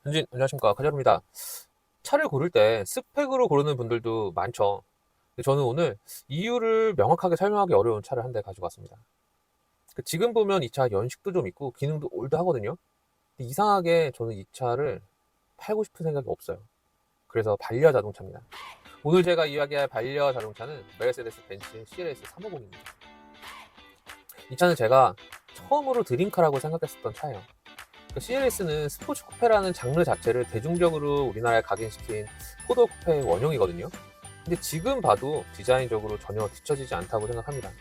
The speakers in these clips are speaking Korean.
현진, 안녕하십니까. 카자루입니다. 차를 고를 때 스펙으로 고르는 분들도 많죠. 근데 저는 오늘 이유를 명확하게 설명하기 어려운 차를 한 대 가지고 왔습니다. 지금 보면 이 차 연식도 좀 있고 기능도 올드하거든요. 근데 이상하게 저는 이 차를 팔고 싶은 생각이 없어요. 그래서 반려 자동차입니다. 오늘 제가 이야기할 반려 자동차는 메르세데스 벤츠 CLS 350입니다. 이 차는 제가 처음으로 드림카라고 생각했었던 차예요. CLS는 스포츠 쿠페라는 장르 자체를 대중적으로 우리나라에 각인시킨 포도 쿠페의 원형이거든요. 근데 지금 봐도 디자인적으로 전혀 뒤처지지 않다고 생각합니다.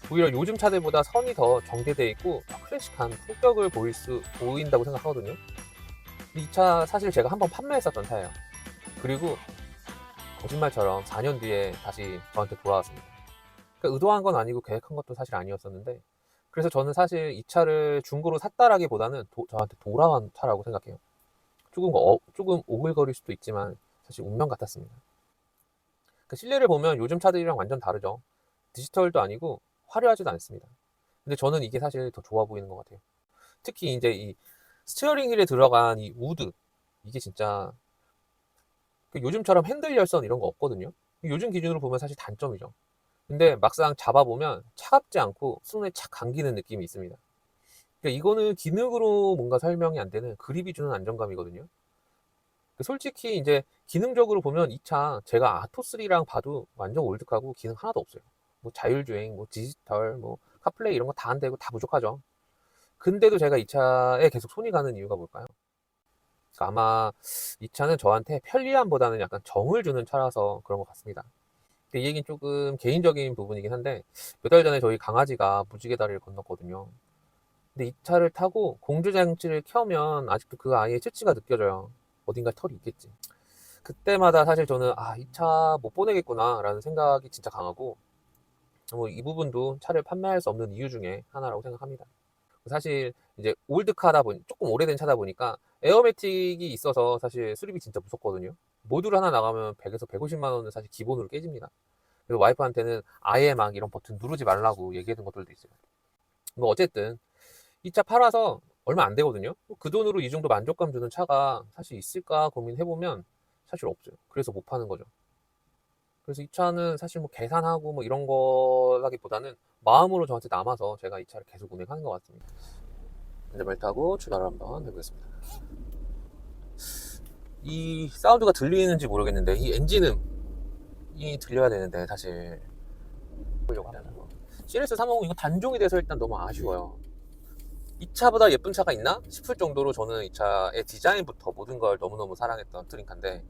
오히려 요즘 차들보다 선이 더 정제되어 있고 더 클래식한 품격을 보인다고 생각하거든요. 이 차 사실 제가 한번 판매했었던 차예요. 그리고 거짓말처럼 4년 뒤에 다시 저한테 돌아왔습니다. 그러니까 의도한 건 아니고 계획한 것도 사실 아니었었는데, 그래서 저는 사실 이 차를 중고로 샀다라기보다는 저한테 돌아온 차라고 생각해요. 조금 오글거릴 수도 있지만 사실 운명 같았습니다. 그 실내를 보면 요즘 차들이랑 완전 다르죠. 디지털도 아니고 화려하지도 않습니다. 근데 저는 이게 사실 더 좋아 보이는 것 같아요. 특히 이제 이 스티어링 휠에 들어간 이 우드, 이게 진짜 요즘처럼 핸들 열선 이런 거 없거든요. 요즘 기준으로 보면 사실 단점이죠. 근데 막상 잡아보면 차갑지 않고 손에 착 감기는 느낌이 있습니다. 그러니까 이거는 기능으로 뭔가 설명이 안 되는 그립이 주는 안정감이거든요. 솔직히 이제 기능적으로 보면 이 차 제가 아토3랑 봐도 완전 올드하고 기능 하나도 없어요. 뭐 자율주행, 뭐 디지털, 뭐 카플레이 이런 거 다 안 되고 다 부족하죠. 근데도 제가 이 차에 계속 손이 가는 이유가 뭘까요? 그러니까 아마 이 차는 저한테 편리함보다는 약간 정을 주는 차라서 그런 것 같습니다. 이 얘기는 조금 개인적인 부분이긴 한데, 몇 달 전에 저희 강아지가 무지개 다리를 건넜거든요. 근데 이 차를 타고 공조장치를 켜면 아직도 그 아이의 채취가 느껴져요. 어딘가 털이 있겠지. 그때마다 사실 저는 이 차 못 보내겠구나 라는 생각이 진짜 강하고, 이 부분도 차를 판매할 수 없는 이유 중에 하나라고 생각합니다. 사실 이제 올드카다 보니 조금 오래된 차다 보니까 에어매틱이 있어서 사실 수리비 진짜 무섭거든요. 모듈 하나 나가면 100에서 150만 원은 사실 기본으로 깨집니다. 그리고 와이프한테는 아예 막 이런 버튼 누르지 말라고 얘기했던 것들도 있어요. 뭐 어쨌든 이 차 팔아서 얼마 안 되거든요. 그 돈으로 이 정도 만족감 주는 차가 사실 있을까 고민해보면 사실 없어요. 그래서 못 파는 거죠. 그래서 이 차는 사실 뭐 계산하고 뭐 이런 거라기보다는 마음으로 저한테 남아서 제가 이 차를 계속 운행하는 것 같습니다. 이제 말 타고 출발을 한번 해보겠습니다. 이 사운드가 들리는지 모르겠는데 이 엔진음이 들려야 되는데 사실 보려고 하면 CLS 350 이거 단종이 돼서 일단 너무 아쉬워요. 이 차보다 예쁜 차가 있나 싶을 정도로 저는 이 차의 디자인부터 모든 걸 너무너무 사랑했던 트림카인데,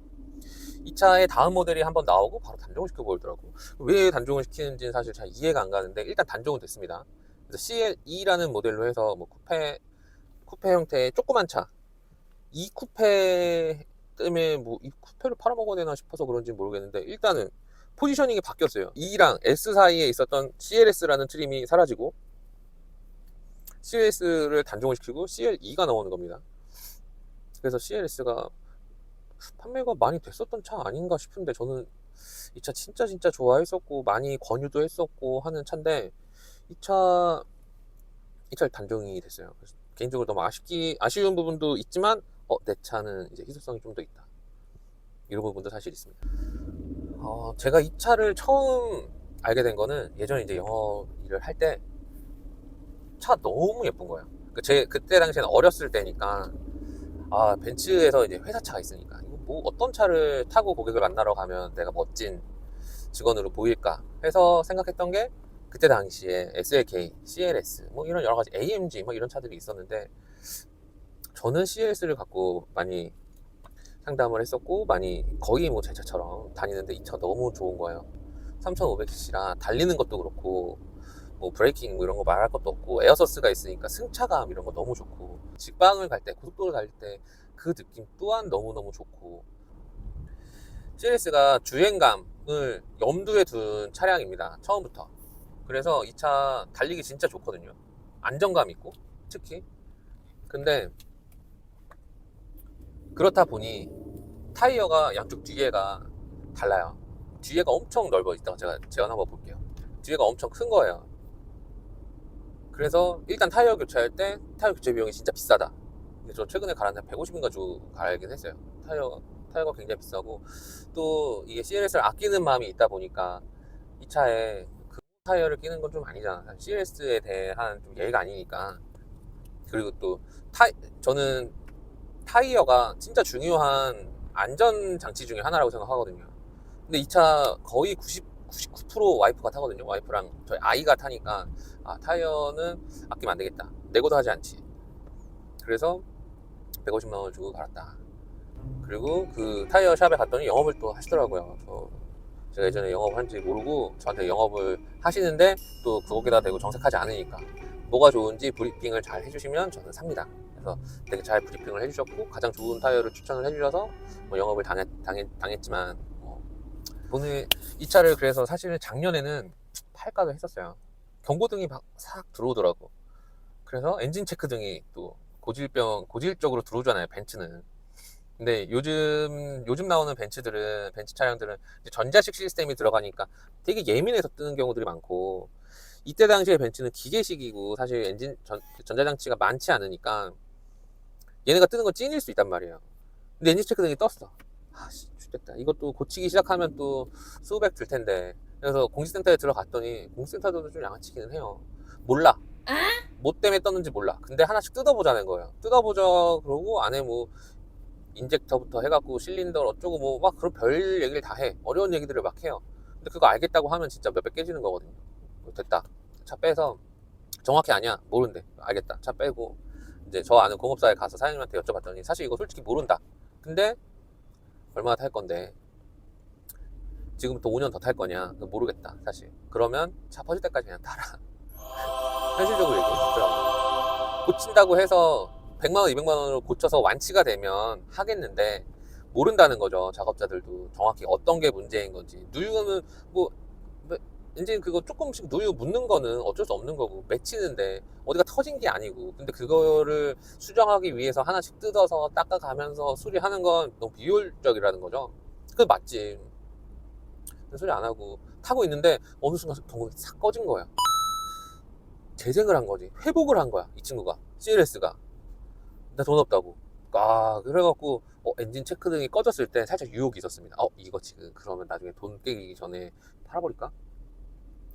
이 차의 다음 모델이 한번 나오고 바로 단종을 시켜버리더라고. 왜 단종을 시키는지는 사실 잘 이해가 안 가는데 일단 단종은 됐습니다. 그래서 CLE라는 모델로 해서 뭐 쿠페 형태의 조그만 차, 이 쿠페 때문에 뭐 이 쿠페를 팔아먹어야 되나 싶어서 그런지 모르겠는데, 일단은 포지셔닝이 바뀌었어요. E랑 S 사이에 있었던 CLS라는 트림이 사라지고 CLS를 단종을 시키고 CLE가 나오는 겁니다. 그래서 CLS가 판매가 많이 됐었던 차 아닌가 싶은데, 저는 이 차 진짜 좋아했었고 많이 권유도 했었고 하는 차인데, 이 차 단종이 됐어요. 그래서 개인적으로 너무 아쉬운 부분도 있지만 내 차는 이제 희소성이 좀 더 있다, 이런 부분도 사실 있습니다. 제가 이 차를 처음 알게 된 거는 예전에 이제 영어 일을 할 때 차가 너무 예쁜 거예요. 그때 당시에는 어렸을 때니까 벤츠에서 이제 회사차가 있으니까 이거 뭐 어떤 차를 타고 고객을 만나러 가면 내가 멋진 직원으로 보일까 해서 생각했던 게, 그때 당시에 SLK, CLS 뭐 이런 여러 가지 AMG 뭐 이런 차들이 있었는데, 저는 CLS를 갖고 많이 상담을 했었고 많이 거의 뭐 제 차처럼 다니는데, 이 차가 너무 좋은 거예요. 3500cc라 달리는 것도 그렇고 뭐 브레이킹 뭐 이런 거 말할 것도 없고, 에어서스가 있으니까 승차감 이런 거 너무 좋고, 직방을 갈 때 고속도로 달 때 그 느낌 또한 너무너무 좋고, CLS가 주행감을 염두에 둔 차량입니다, 처음부터. 그래서 이 차 달리기 진짜 좋거든요. 안정감 있고 특히. 근데 그렇다 보니 타이어가 양쪽 뒤에가 달라요. 뒤에가 엄청 넓어. 이따가 제가 재현 한번 볼게요. 뒤에가 엄청 큰 거예요. 그래서 일단 타이어 교체할 때 타이어 교체 비용이 진짜 비싸다. 근데 저 최근에 갈았는데 150인가 주고 갈긴 했어요. 타이어가 굉장히 비싸고, 또 이게 CLS를 아끼는 마음이 있다 보니까 이 차에 그 타이어를 끼는 건 좀 아니잖아. CLS에 대한 좀 예의가 아니니까. 그리고 또 저는 타이어가 진짜 중요한 안전 장치 중에 하나라고 생각하거든요. 근데 이 차 거의 99% 와이프가 타거든요. 와이프랑 저희 아이가 타니까, 아, 타이어는 아끼면 안 되겠다. 내고도 하지 않지. 그래서 150만 원 주고 갈았다. 그리고 그 타이어 샵에 갔더니 영업을 또 하시더라고요. 제가 예전에 영업한지 모르고 저한테 영업을 하시는데, 또 그거에다 대고 정색하지 않으니까 뭐가 좋은지 브리핑을 잘 해주시면 저는 삽니다. 그래서 되게 잘 브리핑을 해주셨고, 가장 좋은 타이어를 추천을 해주셔서 뭐 영업을 당했지만, 오늘 이 차를 그래서 사실 작년에는 팔까도 했었어요. 경고등이 막 싹 들어오더라고. 그래서 엔진 체크 등이 또 고질적으로 들어오잖아요, 벤츠는. 근데 요즘 나오는 벤츠 차량들은 이제 전자식 시스템이 들어가니까 되게 예민해서 뜨는 경우들이 많고, 이때 당시에 벤츠는 기계식이고 사실 전자장치가 많지 않으니까 얘네가 뜨는 건 찐일 수 있단 말이에요. 근데 엔진 체크 등이 떴어. 아씨, 죽겠다. 이것도 고치기 시작하면 또 수백 들 텐데. 그래서 공식센터에 들어갔더니 공식센터도 좀 양아치기는 해요. 몰라. 뭐 때문에 떴는지 몰라. 근데 하나씩 뜯어보자는 거예요. 뜯어보자 그러고 안에 뭐 인젝터부터 해갖고 실린더 어쩌고 뭐 막 그런 별 얘기를 다 해. 어려운 얘기들을 막 해요. 근데 그거 알겠다고 하면 진짜 몇백 깨지는 거거든요. 됐다. 차 빼서, 정확히 아니야. 모른대. 알겠다. 차 빼고 이제 저 아는 공업사에 가서 사장님한테 여쭤봤더니 사실 이거 솔직히 모른다. 근데 얼마나 탈 건데, 지금부터 5년 더 탈 거냐? 모르겠다. 사실. 그러면 차 퍼질 때까지 그냥 타라. 현실적으로 얘기해 주더라고. 고친다고 해서 100만 원, 200만 원으로 고쳐서 완치가 되면 하겠는데, 모른다는 거죠. 작업자들도 정확히 어떤 게 문제인 건지. 누유는 뭐 엔진 그거 조금씩 누유 묻는 거는 어쩔 수 없는 거고, 맺히는데 어디가 터진 게 아니고. 근데 그거를 수정하기 위해서 하나씩 뜯어서 닦아가면서 수리하는 건 너무 비효율적이라는 거죠. 그게 맞지. 소리 안 하고 타고 있는데 어느 순간 경고가 싹 꺼진 거야. 재생을 한 거지. 회복을 한 거야, 이 친구가. CLS가. 나 돈 없다고. 아, 그래갖고 엔진 체크 등이 꺼졌을 때 살짝 유혹이 있었습니다. 이거 지금 그러면 나중에 돈 깨기 전에 팔아버릴까?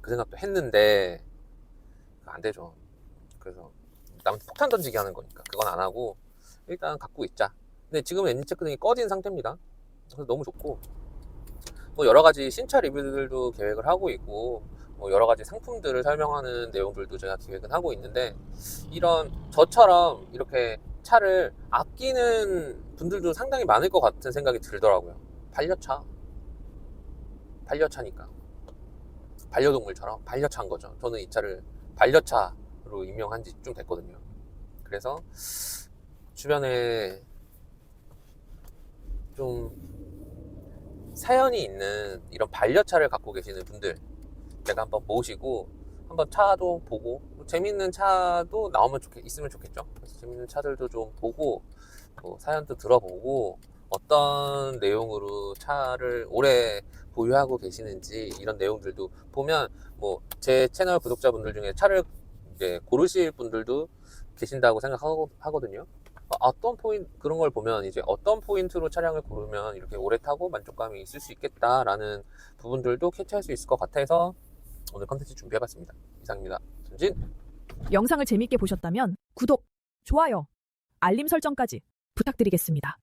그 생각도 했는데 안 되죠. 그래서 남한테 폭탄 던지기 하는 거니까 그건 안 하고 일단 갖고 있자. 근데 지금 엔진 체크 등이 꺼진 상태입니다. 그래서 너무 좋고, 뭐 여러 가지 신차 리뷰들도 계획을 하고 있고, 뭐 여러 가지 상품들을 설명하는 내용들도 제가 기획은 하고 있는데, 이런 저처럼 이렇게 차를 아끼는 분들도 상당히 많을 것 같은 생각이 들더라고요. 반려차니까. 반려동물처럼 반려차인 거죠. 저는 이 차를 반려차로 임명한 지 좀 됐거든요. 그래서 주변에 좀 사연이 있는 이런 반려차를 갖고 계시는 분들 제가 한번 모시고 한번 차도 보고, 재밌는 차도 있으면 좋겠죠. 그래서 재밌는 차들도 좀 보고, 사연도 들어보고, 어떤 내용으로 차를 오래 보유하고 계시는지 이런 내용들도 보면, 뭐 제 채널 구독자분들 중에 차를 이제 고르실 분들도 계신다고 생각하거든요. 어떤 포인트, 그런 걸 보면 이제 어떤 포인트로 차량을 고르면 이렇게 오래 타고 만족감이 있을 수 있겠다라는 부분들도 캐치할 수 있을 것 같아서 오늘 컨텐츠 준비해봤습니다. 이상입니다. 전진. 영상을 재밌게 보셨다면 구독, 좋아요, 알림 설정까지 부탁드리겠습니다.